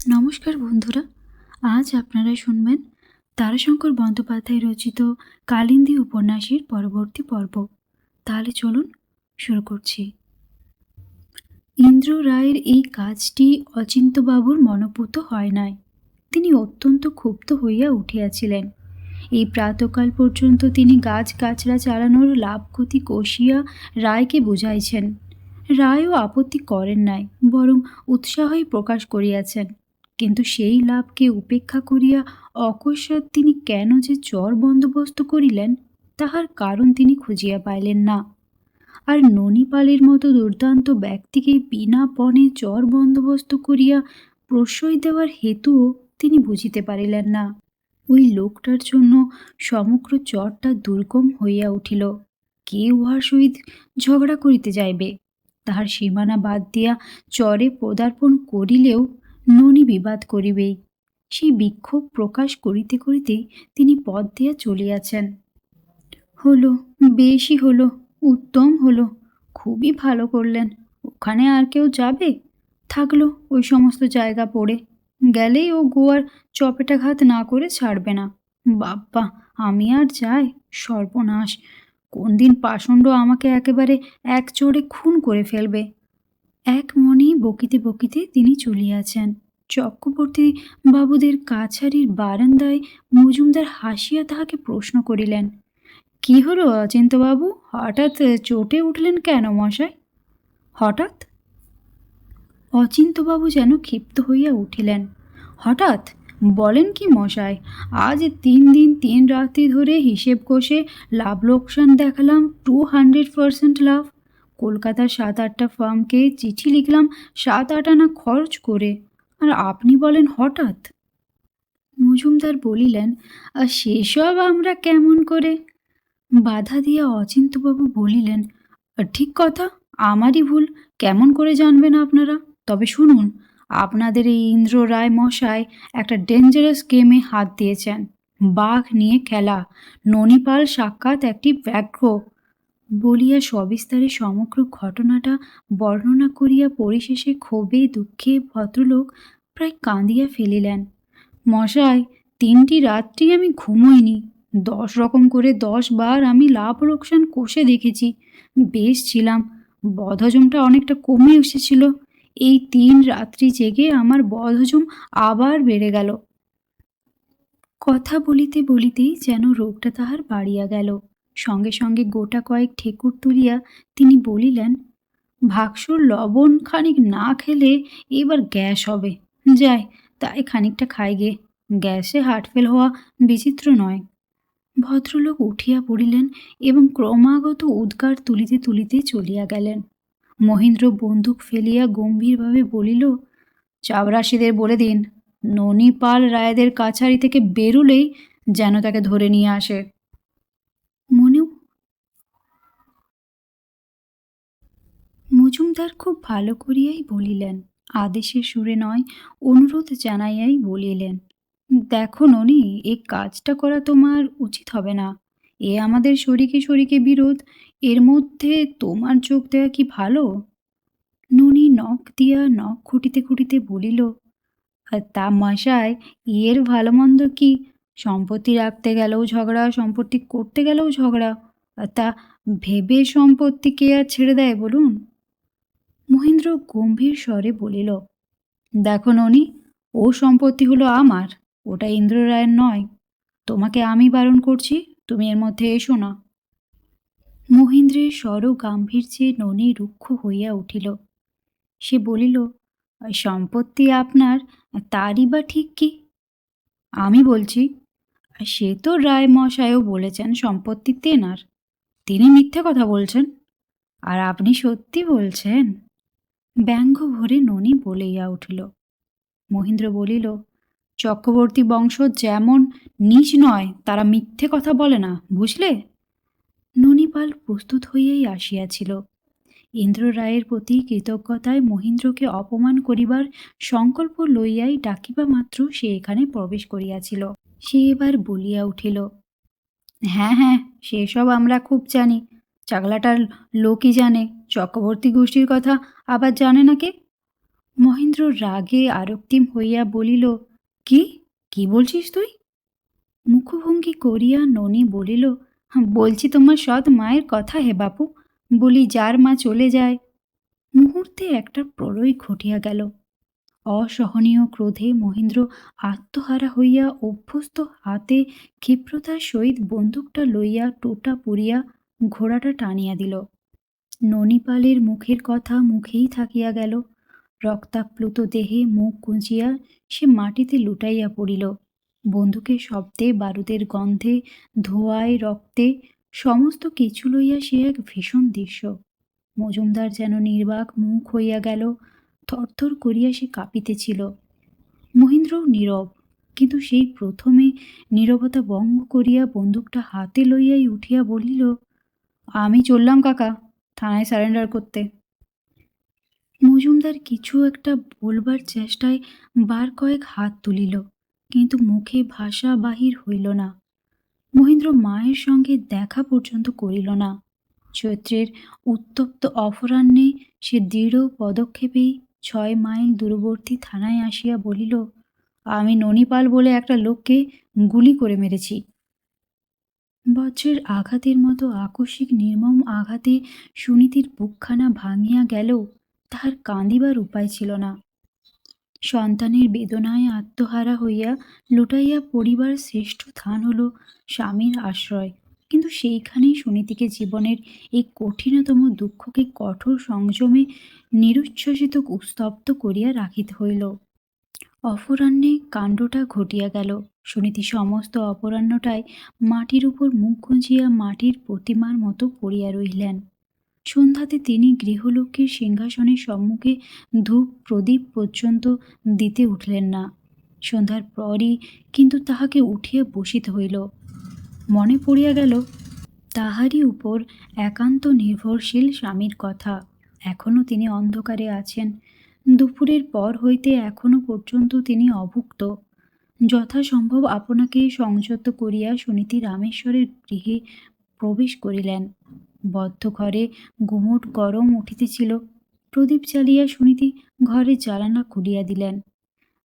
নমস্কার বন্ধুরা, আজ আপনারা শুনবেন তারাশঙ্কর বন্দ্যোপাধ্যায় রচিত কালিন্দী উপন্যাসের পরবর্তী পর্ব। তাহলে চলুন শুরু করছি। ইন্দ্র রায়ের এই কাজটি অচিন্ত্যবাবুর মনোপুত হয় নাই। তিনি অত্যন্ত ক্ষুব্ধ হইয়া উঠিয়াছিলেন। এই প্রাতকাল পর্যন্ত তিনি গাছগাছড়া চালানোর লাভ ক্ষতি কষিয়া রায়কে বুঝাইছেন। রায়ও আপত্তি করেন নাই, বরং উৎসাহই প্রকাশ করিয়াছেন। কিন্তু সেই লাভকে উপেক্ষা করিয়া অকস্মাৎ তিনি কেন যে চর বন্দোবস্ত করিলেন, তাহার কারণ তিনি খুঁজিয়া পাইলেন না। আর ননিপালের মতো দুর্দান্ত ব্যক্তিকে বিনা পণে চর বন্দোবস্ত করিয়া প্রশ্রয় দেওয়ার হেতুও তিনি বুঝিতে পারিলেন না। ওই লোকটার জন্য সমগ্র চরটা দুর্গম হইয়া উঠিল। কে উহার সহিত ঝগড়া করিতে যাইবে? তাহার সীমানা বাদ দিয়া চরে পদার্পণ করিলেও ননি বিবাদ করিবেই। সেই বিক্ষোভ প্রকাশ করিতে করিতে তিনি পথ দিয়া চলিয়াছেন। হলো, বেশই হলো, উত্তম হলো, খুবই ভালো করলেন। ওখানে আর কেউ যাবে? থাকলো ওই সমস্ত জায়গা পড়ে, গেলেই ও গোয়ার চপেটাঘাত না করে ছাড়বে না। বাব্বা, আমি আর যাই? সর্বনাশ! কোন দিন পাষণ্ড আমাকে একেবারে এক চড়ে খুন করে ফেলবে। এক মনেই বকিতে বকিতে তিনি চলিয়াছেন। চক্রবর্তী বাবুদের কাছারির বারান্দায় মজুমদার হাসিয়া তাহাকে প্রশ্ন করিলেন, কি হলো অচিন্ত্যবাবু, হঠাৎ চটে উঠলেন কেন মশাই? হঠাৎ? অচিন্ত্যবাবু যেন ক্ষিপ্ত হইয়া উঠিলেন। হঠাৎ? বলেন কি মশাই, আজ 3 দিন 3 রাত্রি ধরে হিসেব কষে লাভ লোকসান দেখালাম 200% লাভ। কলকাতার 7-8টা ফার্মকে চিঠি লিখলাম 7-8 আনা খরচ করে, আর আপনি বলেন হঠাৎ? মজুমদার বলিলেন, সেসব আমরা কেমন করে? বাধা দিয়া অচিন্ত্যবাবু বলিলেন, ঠিক কথা, আমারই ভুল, কেমন করে জানবেন আপনারা? তবে শুনুন, আপনাদের এই ইন্দ্র রায় মশাই একটা ডেঞ্জারাস গেমে হাত দিয়েছেন। বাঘ নিয়ে খেলা, ননিপাল সাক্ষাৎ একটি ব্যাঘ্র। বলিয়া সবিস্তারে সমগ্র ঘটনাটা বর্ণনা করিয়া পরিশেষে ক্ষোভে দুঃখে ভদ্রলোক প্রায় কাঁদিয়া ফেলিলেন। মশাই, 3টি রাত্রি আমি ঘুমোইনি। 10 রকম করে 10 বার আমি লাভ লোকসান কষে দেখেছি। বেশ ছিলাম, বদহজমটা অনেকটা কমে এসেছিল। এই 3 রাত্রি জেগে আমার বদহজম আবার বেড়ে গেল। কথা বলিতে বলিতেই যেন রোগটা তাহার বাড়িয়া গেল। সঙ্গে সঙ্গে গোটা কয়েক ঠেকুর তুলিয়া তিনি বলিলেন, ভাগসুর লবণ খানিক না খেলে এবার গ্যাস হবে। যাই, তাই খানিকটা খাই গে, গ্যাসে হার্টফেল হওয়া বিচিত্র নয়। ভদ্রলোক উঠিয়া পড়িলেন এবং ক্রমাগত উদ্গার তুলিতে তুলিতে চলিয়া গেলেন। মহেন্দ্র বন্দুক ফেলিয়া গম্ভীরভাবে বলিল, চাবরাশিদের বলে দিন, ননিপাল রায়দের কাছারি থেকে বেরুলেই যেন তাকে ধরে নিয়ে আসে। মনেও মজুমদার খুব ভালো করিয়াই বলিলেন, আদেশের সুরে নয়, অনুরোধ জানাইয়াই বলিলেন, দেখো ননি, এই কাজটা করা তোমার উচিত হবে না। এ আমাদের শরিকে শরিকে বিরোধ, এর মধ্যে তোমার যোগ দেওয়া কি ভালো? ননি নখ দিয়া নখ খুঁটিতে খুঁটিতে বলিল, তা মশাই, এর ভালো মন্দ কি? সম্পত্তি রাখতে গেলেও ঝগড়া, সম্পত্তি করতে গেলেও ঝগড়া। তা ভেবে সম্পত্তি কে আর ছেড়ে দেয় বলুন? মহেন্দ্র গম্ভীর স্বরে বলিল, দেখো ননি, ও সম্পত্তি হলো আমার, ওটা ইন্দ্র রায়ের নয়। তোমাকে আমি বারণ করছি, তুমি এর মধ্যে এসো না। মহেন্দ্রের স্বর গাম্ভীর্যে ননি রুক্ষ হইয়া উঠিল। সে বলিল, সম্পত্তি আপনার, তারই বা ঠিক কি? আমি বলছি, সে তো রায় মশাইও বলেছেন সম্পত্তি তেনার। তিনি মিথ্যে কথা বলছেন, আর আপনি সত্যি বলছেন। ব্যঙ্গ ভরে ননি বলিয়া উঠিল। মহেন্দ্র বলিল, চক্রবর্তী বংশ যেমন নীচ নয়, তারা মিথ্যে কথা বলে না, বুঝলে? ননিপাল প্রস্তুত হইয়াই আসিয়াছিল। ইন্দ্র রায়ের প্রতি কৃতজ্ঞতায় মহেন্দ্রকে অপমান করিবার সংকল্প লইয়াই ডাকিবা মাত্র সে এখানে প্রবেশ করিয়াছিল। সে এবার বলিয়া উঠিল, হ্যাঁ হ্যাঁ, সেসব আমরা খুব জানি। চাগলাটার লোকই জানে, চক্রবর্তী গোষ্ঠীর কথা আবার জানে না কে? মহেন্দ্র রাগে আরক্তিম হইয়া বলিল, কি কি বলছিস তুই? মুখভঙ্গি করিয়া ননি বলিল, বলছি তোমার সৎ মায়ের কথা হে বাপু। বলি যার মা চলে যায়। মুহূর্তে একটা প্রলয় ঘটিয়া গেল। অসহনীয় ক্রোধে মহেন্দ্র আত্মহারা হইয়া অভ্যস্ত হাতে ক্ষিপ্রতার সহিত বন্দুকটা লইয়া টোটা পুরিয়া ঘোড়াটা টানিয়া দিল। ননিপালের মুখের কথা মুখেই থাকিয়া গেল। রক্তাপ্লুত দেহে মুখ গুঁজিয়া সে মাটিতে লুটাইয়া পড়িল। বন্দুকের শব্দে, বারুদের গন্ধে, ধোঁয়ায়, রক্তে সমস্ত কিছু লইয়া সে এক ভীষণ দৃশ্য। মজুমদার যেন নির্বাক মুখ হইয়া গেল। থরথর করিয়া সে কাঁপিতেছিল। মহেন্দ্রও নীরব, কিন্তু সেই প্রথমে নীরবতা ভঙ্গ করিয়া বন্দুকটা হাতে লইয়াই উঠিয়া বলিল, আমি চললাম কাকা, থানায় সারেন্ডার করতে। মজুমদার কিছু একটা বলবার চেষ্টায় বার কয়েক হাত তুলিল, কিন্তু মুখে ভাষা বাহির হইল না। মহেন্দ্র মায়ের সঙ্গে দেখা পর্যন্ত করিল না। চৈত্রের উত্তপ্ত অপরাহ্নে সে দৃঢ় পদক্ষেপেই 6 মাইল দূরবর্তী থানায় আসিয়া বলিল, আমি ননিপাল বলে একটা লোককে গুলি করে মেরেছি। বজ্রের আঘাতের মতো আকস্মিক নির্মম আঘাতে সুনীতির বুকখানা ভাঙিয়া গেলেও তাহার কাঁদিবার উপায় ছিল না। সন্তানের বেদনায় আত্মহারা হইয়া লুটাইয়া পড়িবার শ্রেষ্ঠ স্থান হল স্বামীর আশ্রয়, কিন্তু সেইখানেই সুনীতিকে জীবনের এই কঠিনতম দুঃখকে কঠোর সংযমে নিরুচ্ছ্বসিত স্তব্ধ করিয়া রাখিতে হইল। অপরাহ্নে কাণ্ডটা ঘটিয়া গেল। সুনীতি সমস্ত অপরাহ্নটায় মাটির উপর মুখ গুঁজিয়া মাটির প্রতিমার মতো পড়িয়া রহিলেন। সন্ধ্যাতে তিনি গৃহলক্ষ্মীর সিংহাসনের সম্মুখে ধূপ প্রদীপ পর্যন্ত দিতে উঠলেন না। সন্ধ্যার পরই কিন্তু তাহাকে উঠিয়া বসিতে হইল। মনে পড়িয়া গেল তাহারই উপর একান্ত নির্ভরশীল স্বামীর কথা। এখনও তিনি অন্ধকারে আছেন। দুপুরের পর হইতে এখনও পর্যন্ত তিনি অভুক্ত। যথাসম্ভব আপনাকে সংযত করিয়া সুনীতি রামেশ্বরের গৃহে প্রবেশ করিলেন। বদ্ধ ঘরে গুমোট গরম উঠিতেছিল। প্রদীপ জ্বালিয়া সুনীতি ঘরের জানালা খুলিয়া দিলেন।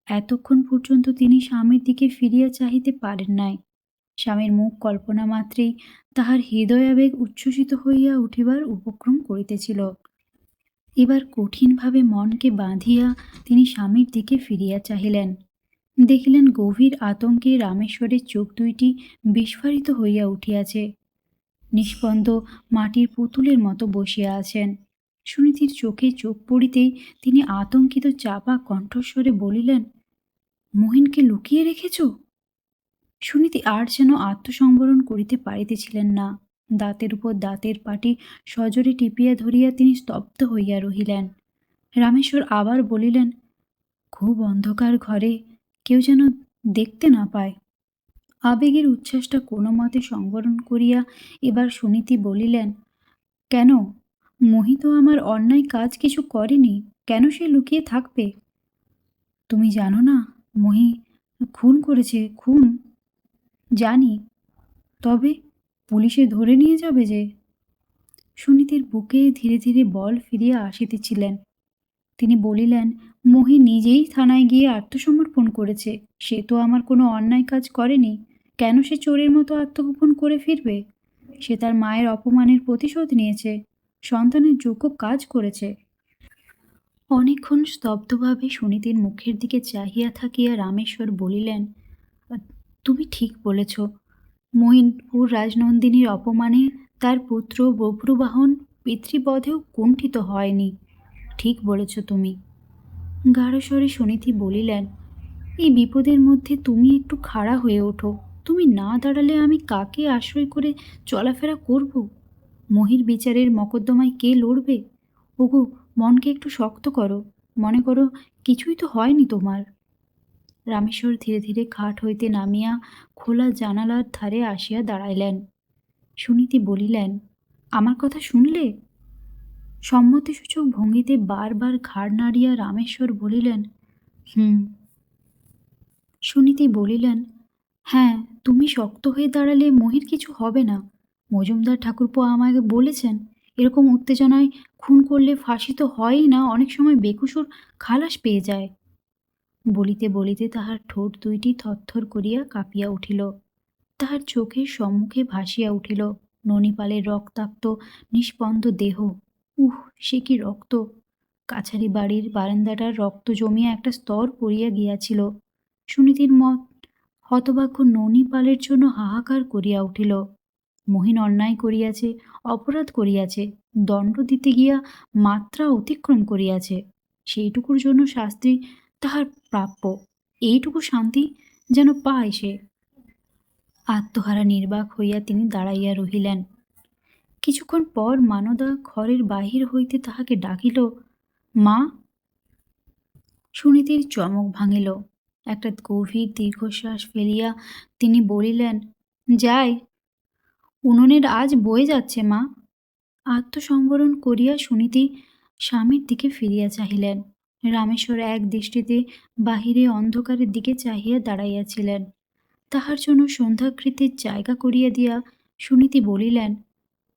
এতক্ষণ পর্যন্ত তিনি স্বামীর দিকে ফিরিয়া চাহিতে পারেন নাই। স্বামীর মুখ কল্পনা মাত্রেই তাহার হৃদয়াবেগ উচ্ছ্বসিত হইয়া উঠিবার উপক্রম করিতেছিল। এবার কঠিনভাবে মনকে বাঁধিয়া তিনি স্বামীর দিকে ফিরিয়া চাহিলেন। দেখিলেন গভীর আতঙ্কে রামেশ্বরের চোখ দুইটি বিস্ফারিত হইয়া উঠিয়াছে। নিস্পন্দ মাটির পুতুলের মতো বসিয়া আছেন। সুনীতির চোখে চোখ পড়িতেই তিনি আতঙ্কিত চাপা কণ্ঠস্বরে বলিলেন, মহিনকে লুকিয়ে রেখেছ? সুনীতি আর যেন আত্মসংবরণ করিতে পারিতেছিলেন না। দাঁতের উপর দাঁতের পাটি সজোরে টিপিয়া ধরিয়া তিনি স্তব্ধ হইয়া রহিলেন। রামেশ্বর আবার বলিলেন, খুব অন্ধকার ঘরে, কেউ যেন দেখতে না পায়। আবেগের উচ্ছ্বাসটা কোনো মতে সংবরণ করিয়া এবার সুনীতি বলিলেন, কেন? মহি তো আমার অন্যায় কাজ কিছু করেনি, কেন সে লুকিয়ে থাকবে? তুমি জানো না মহি খুন করেছে? খুন জানি, তবে পুলিশে ধরে নিয়ে যাবে যে। সুনীতির বুকে ধীরে ধীরে বল ফিরিয়া আসিতেছিলেন। তিনি বলিলেন, মহি নিজেই থানায় গিয়ে আত্মসমর্পণ করেছে। সে তো আমার কোনো অন্যায় কাজ করেনি। কেন সে চোরের মতো আত্মগোপন করে ফিরবে? সে তার মায়ের অপমানের প্রতিশোধ নিয়েছে, সন্তানের যোগ্য কাজ করেছে। অনেকক্ষণ স্তব্ধভাবে সুনীতির মুখের দিকে চাহিয়া থাকিয়া রামেশ্বর বলিলেন, তুমি ঠিক বলেছ। মহিনপুর রাজনন্দিনীর অপমানে তার পুত্র বভ্রুবাহন পিতৃবধেও কুণ্ঠিত হয়নি। ঠিক বলেছ তুমি। গাঢ়স্বরে সুনীতি বলিলেন, এই বিপদের মধ্যে তুমি একটু খাড়া হয়ে ওঠো। তুমি না দাঁড়ালে আমি কাকে আশ্রয় করে চলাফেরা করব? মহির বিচারের মকদ্দমায় কে লড়বে? ওগো, মনকে একটু শক্ত করো। মনে করো কিছুই তো হয়নি তোমার। রামেশ্বর ধীরে ধীরে খাট হইতে নামিয়া খোলা জানালার ধারে আসিয়া দাঁড়াইলেন। সুনীতি বলিলেন, আমার কথা শুনলে? সম্মতিসূচক ভঙ্গিতে বারবার ঘাড় নাড়িয়া রামেশ্বর বলিলেন, হুম। সুনীতি বলিলেন, হ্যাঁ, তুমি শক্ত হয়ে দাঁড়ালে মহির কিছু হবে না। মজুমদার ঠাকুরপো আমাকে বলেছেন, এরকম উত্তেজনায় খুন করলে ফাঁসি তো হয়ই না, অনেক সময় বেকসুর খালাস পেয়ে যায়। বলিতে বলিতে তাহার ঠোঁট দুইটি থরথর করিয়া কাঁপিয়া উঠিল। তাহার চোখের সম্মুখে ভাসিয়া উঠিল ননিপালের রক্তাক্ত নিষ্পন্দ দেহ। উহ, সে কি রক্ত! কাছারি বাড়ির বারান্দাটার রক্ত জমিয়া একটা স্তর পড়িয়া গিয়াছিল। সুনীতির মত হতভাগ্য ননিপালের জন্য হাহাকার করিয়া উঠিল। মহিন অন্যায় করিয়াছে, অপরাধ করিয়াছে, দণ্ড দিতে গিয়া মাত্রা অতিক্রম করিয়াছে, সেইটুকুর জন্য শাস্তি তাহার প্রাপ্য। এইটুকু শান্তি যেন পায় সে। আত্মহারা নির্বাক হইয়া তিনি দাঁড়াইয়া রহিলেন। কিছুক্ষণ পর মানদা ঘরের বাহির হইতে তাহাকে ডাকিল, মা! সুনীতির চমক ভাঙিল। একটা গভীর দীর্ঘশ্বাস ফেলিয়া তিনি বলিলেন, যাই, উনুনের আজ বয়ে যাচ্ছে মা। আত্মসংবরণ করিয়া সুনীতি স্বামীর দিকে ফিরিয়া চাহিলেন। রামেশ্বর এক দৃষ্টিতে বাহিরে অন্ধকারের দিকে চাহিয়া দাঁড়াইয়াছিলেন। তাহার জন্য সন্ধ্যাকৃতির জায়গা করিয়া দিয়া সুনীতি বলিলেন,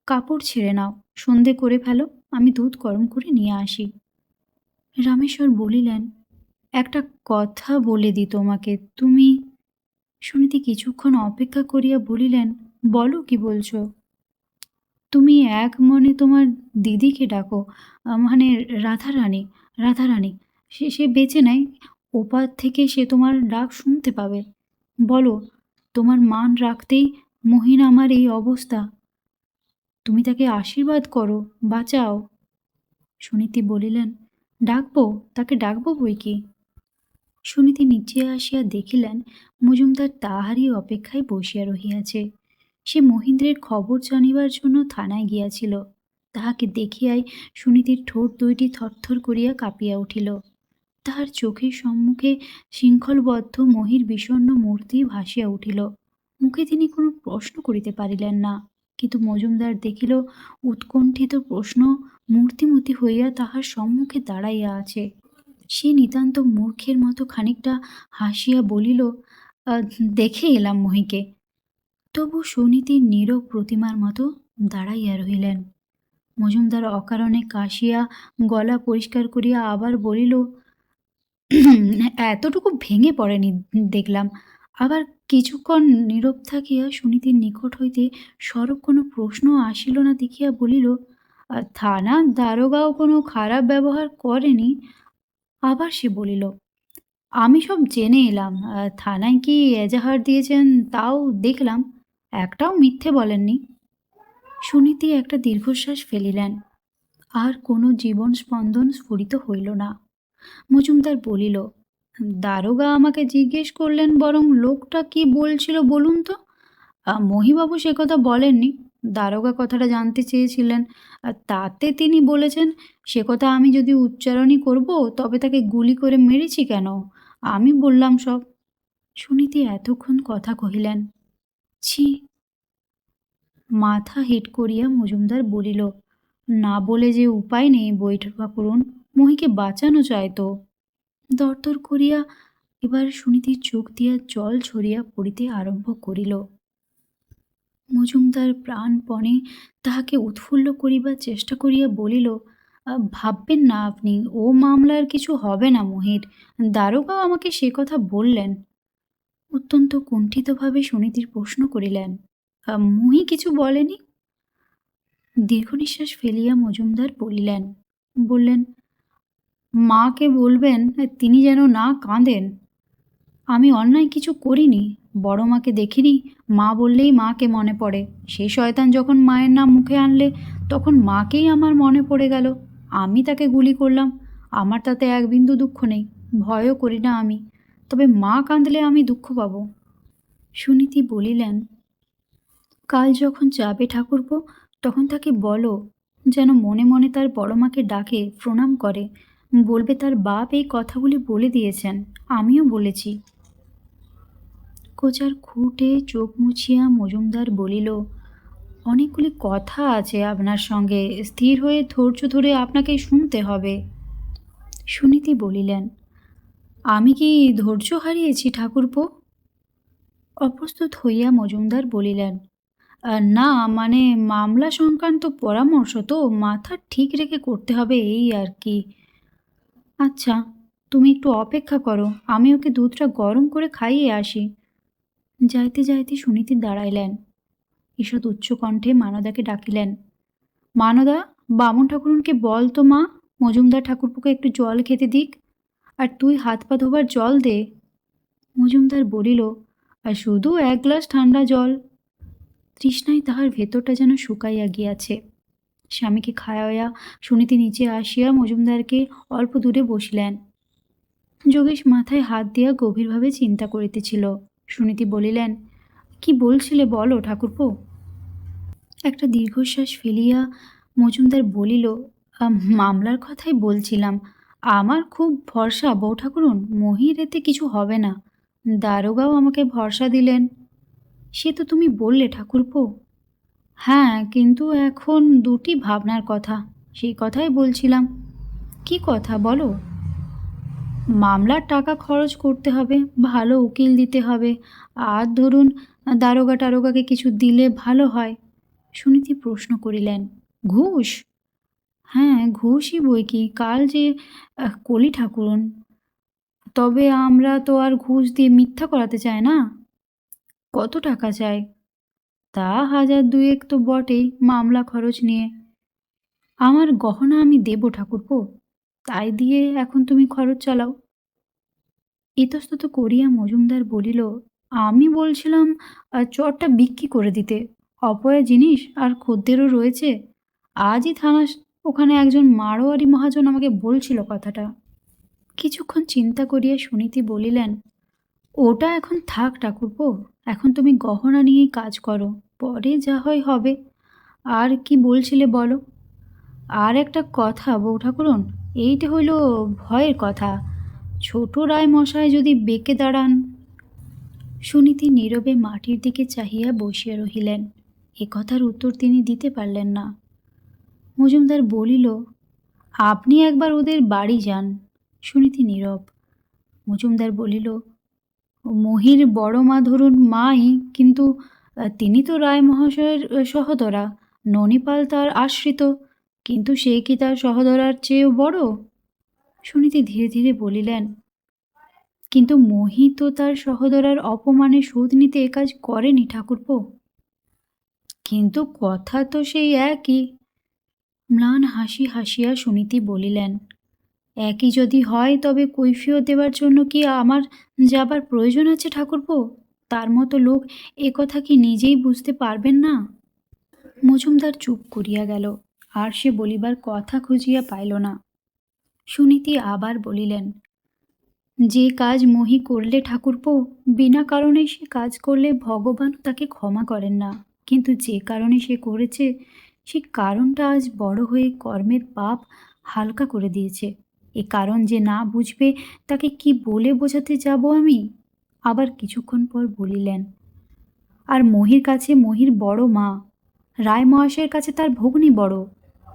কাপড় ছেড়ে নাও, সন্ধে করে ফেলো, আমি দুধ গরম করে নিয়ে আসি। রামেশ্বর বলিলেন, একটা কথা বলে দি তোমাকে, তুমি। সুনীতি কিছুক্ষণ অপেক্ষা করিয়া বলিলেন, বলো, কি বলছ? তুমি এক মনে তোমার দিদিকে ডাকো, মানে রাধারানী। রাধারানী, সে সে বেঁচে নেয়, ওপার থেকে সে তোমার ডাক শুনতে পাবে। বলো, তোমার মান রাখতেই মহিন আমার এই অবস্থা, তুমি তাকে আশীর্বাদ করো, বাঁচাও। সুনীতি বলিলেন, ডাকবো, তাকে ডাকবো বই কি। সুনীতি নিচে আসিয়া দেখিলেন মজুমদার তাহারই অপেক্ষায় বসিয়া রহিয়াছে। সে মহেন্দ্রের খবর জানিবার জন্য থানায় গিয়াছিল। তাহাকে দেখিয়াই সুনীতির ঠোঁট দুইটি থরথর করিয়া কাঁপিয়া উঠিল। তাহার চোখের সম্মুখে শৃঙ্খলবদ্ধ মহির বিষণ্ণ মূর্তি ভাসিয়া উঠিল। মুখে তিনি কোনো প্রশ্ন করিতে পারিলেন না, কিন্তু মজুমদার দেখিল উৎকণ্ঠিত প্রশ্ন মূর্তিমতি হইয়া তাহার সম্মুখে দাঁড়াইয়া আছে। সে নিতান্ত মূর্খের মতো খানিকটা হাসিয়া বলিল, দেখে এলাম মহিকে। তবু সুনীতির নীরব প্রতিমার মতো দাঁড়াইয়া রহিলেন। মজুমদার অকারণে কাশিয়া গলা পরিষ্কার করিয়া আবার বলিল, এতটুকু ভেঙে পড়েনি দেখলাম। আবার কিছুক্ষণ নীরব থাকিয়া সুনীতির নিকট হইতে সরব কোনো প্রশ্ন আসিল না দেখিয়া বলিল, থানার দারোগাও কোনো খারাপ ব্যবহার করেনি। আবার সে বলিল, আমি সব জেনে এলাম, থানায় কি এজাহার দিয়েছেন তাও দেখলাম, একটাও মিথ্যে বলেননি। সুনীতি একটা দীর্ঘশ্বাস ফেলিলেন। আর কোনো জীবন স্পন্দন স্ফুরিত হইল না। মজুমদার বলিল, দারোগা আমাকে জিজ্ঞেস করলেন, বরং লোকটা কি বলছিল বলুন তো। মহিবাবু সে কথা বলেননি, দারোগা কথাটা জানতে চেয়েছিলেন, তাতে তিনি বলেছেন, সে কথা আমি যদি উচ্চারণই করব তবে তাকে গুলি করে মেরেছি কেন, আমি বললাম সব। সুনীতি এতক্ষণ কথা কহিলেন। ছি! মাথা হেঁট করিয়া মজুমদার বলিল, না বলে যে উপায় নেই বৈঠা করুন, মহিকে বাঁচানো চায় তো। দরদর করিয়া এবার সুনীতির চোখ দিয়া জল ঝরিয়া পড়িতে আরম্ভ করিল। মজুমদার প্রাণপণে তাহাকে উৎফুল্ল করিবার চেষ্টা করিয়া বলিল, ভাববেন না আপনি, ও মামলার কিছু হবে না মহির, দারোগাও আমাকে সে কথা বললেন। অত্যন্ত কুণ্ঠিতভাবে সুনীতির প্রশ্ন করিলেন, মহি কিছু বলেনি? দীর্ঘ নিঃশ্বাস ফেলিয়া মজুমদার বললেন, মাকে বলবেন তিনি যেন না কাঁদেন। আমি অন্যায় কিছু করিনি, বড় মাকে দেখিনি, মা বললেই মাকে মনে পড়ে। সেই শয়তান যখন মায়ের নাম মুখে আনলে তখন মাকেই আমার মনে পড়ে গেল। আমি তাকে গুলি করলাম, আমার তাতে এক বিন্দু দুঃখ নেই, ভয়ও করি না আমি, তবে মা কাঁদলে আমি দুঃখ পাব। সুনীতি বলিলেন, কাল যখন যাবে ঠাকুরপো, তখন তাকে বলো যেন মনে মনে তার বড় মাকে ডাকে, প্রণাম করে, বলবে তার বাপ এই কথাগুলি বলে দিয়েছেন, আমিও বলেছি। কোচার খুঁটে চোখ মুছিয়া মজুমদার বলিল, অনেকগুলি কথা আছে আপনার সঙ্গে, স্থির হয়ে ধৈর্য ধরে আপনাকে শুনতে হবে। সুনীতি বলিলেন, আমি কি ধৈর্য হারিয়েছি ঠাকুরপো? অপ্রস্তুত হইয়া মজুমদার বলিলেন, না, মানে মামলা সংক্রান্ত পরামর্শ তো মাথা ঠিক রেখে করতে হবে এই আর কি। আচ্ছা, তুমি একটু অপেক্ষা করো, আমি ওকে দুধটা গরম করে খাইয়ে আসি। যাইতে যাইতে সুনীতি দাঁড়াইলেন। ঈষৎ উচ্চ কণ্ঠে মানদাকে ডাকিলেন, মানদা, বামুন ঠাকুরুনকে বল তো মা, মজুমদার ঠাকুরপোকে একটু জল খেতে দিক, আর তুই হাত পা ধোবার জল দে। মজুমদার বলিল, আর শুধু এক গ্লাস ঠান্ডা জল। তৃষ্ণায় তাহার ভেতরটা যেন শুকাইয়া গিয়াছে। স্বামীকে খাওয়াইয়া সুনীতি নিচে আসিয়া মজুমদারকে অল্প দূরে বসিলেন। যোগেশ মাথায় হাত দিয়া গভীরভাবে চিন্তা করিতেছিল। সুনীতি বলিলেন, কি বলছিলে বলো ঠাকুরপো। একটা দীর্ঘশ্বাস ফেলিয়া মজুমদার বলিল, মামলার কথাই বলছিলাম। আমার খুব ভরসা বউ ঠাকুরুন, মহির এতে কিছু হবে না। দারোগাও আমাকে ভরসা দিলেন। সে তো তুমি বললে ঠাকুরপো। হ্যাঁ, কিন্তু এখন দুটি ভাবনার কথা, সেই কথাই বলছিলাম। কি কথা বলো। মামলার টাকা খরচ করতে হবে, ভালো উকিল দিতে হবে, আর ধরুন দারোগা টারোগাকে কিছু দিলে ভালো হয়। সুনীতি প্রশ্ন করিলেন, ঘুষ? হ্যাঁ, ঘুষই বই কি, কাল যে কলি ঠাকুরন। তবে আমরা তো আর ঘুষ দিয়ে মিথ্যা করাতে চাই না। কত টাকা চাই? তা 1000-2 তো বটেই, মামলা খরচ নিয়ে। আমার গহনা আমি দেব ঠাকুরপো, তাই দিয়ে এখন তুমি খরচ চালাও। ইতস্তত করিয়া মজুমদার বলিল, আমি বলছিলাম চটটা বিক্রি করে দিতে, অপয়া জিনিস আর খদ্দেরও রয়েছে। আজই ওখানে একজন মারোয়ারি মহাজন আমাকে বলছিল কথাটা। কিছুক্ষণ চিন্তা করিয়া সুনীতি বলিলেন, ওটা এখন থাক ঠাকুরপো, এখন তুমি গহনা নিয়েই কাজ করো, পরে যা হয় হবে। আর কি বলছিলে বলো। আর একটা কথা বউ ঠাকুরন, এইটা হইল ভয়ের কথা, ছোট রায় মশাই যদি বেঁকে দাঁড়ান। সুনীতি নীরবে মাটির দিকে চাহিয়া বসিয়া রহিলেন। এ কথার উত্তর তিনি দিতে পারলেন না। মজুমদার বলিল, আপনি একবার ওদের বাড়ি যান। সুনীতি নীরব। মজুমদার বলিল, মহির বড় মা ধরুন মাই, কিন্তু তিনি তো রায় মহাশয়ের সহোদরা, ননিপাল তার আশ্রিত, কিন্তু সে কি তার সহোদরার চেয়েও বড়? সুনীতি ধীরে ধীরে বলিলেন, কিন্তু মহি তো তার সহোদরার অপমানে শোধ নিতে এ কাজ করেনি ঠাকুরপো। কিন্তু কথা তো সেই একই। ম্লান হাসি হাসিয়া সুনীতি বলিলেন, একই যদি হয় তবে কৈফিয়ত দেবার জন্য কি আমার যাবার প্রয়োজন আছে ঠাকুরপো? তার মতো লোক এ কথা কি নিজেই বুঝতে পারবেন না? মজুমদার চুপ করিয়া গেল, আর সে বলিবার কথা খুঁজিয়া পাইল না। সুনীতি আবার বলিলেন, যে কাজ মহি করলে ঠাকুরপো, বিনা কারণে সে কাজ করলে ভগবান তাকে ক্ষমা করেন না, কিন্তু যে কারণে সে করেছে সে কারণটা আজ বড় হয়ে কর্মের পাপ হালকা করে দিয়েছে। এ কারণ যে না বুঝবে তাকে কি বলে বোঝাতে যাব আমি? আবার কিছুক্ষণ পর বলিলেন, আর মহির কাছে মহির বড় মা, রায় মহাশয়ের কাছে তার ভগ্নী বড়।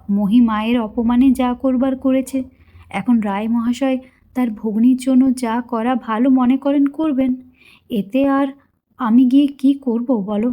মহি মায়ের অপমানে যা করবার করেছে, এখন রায় মহাশয় তার ভগ্নীর জন্য যা করা ভালো মনে করেন করবেন, এতে আর আমি গিয়ে কি করব বলো?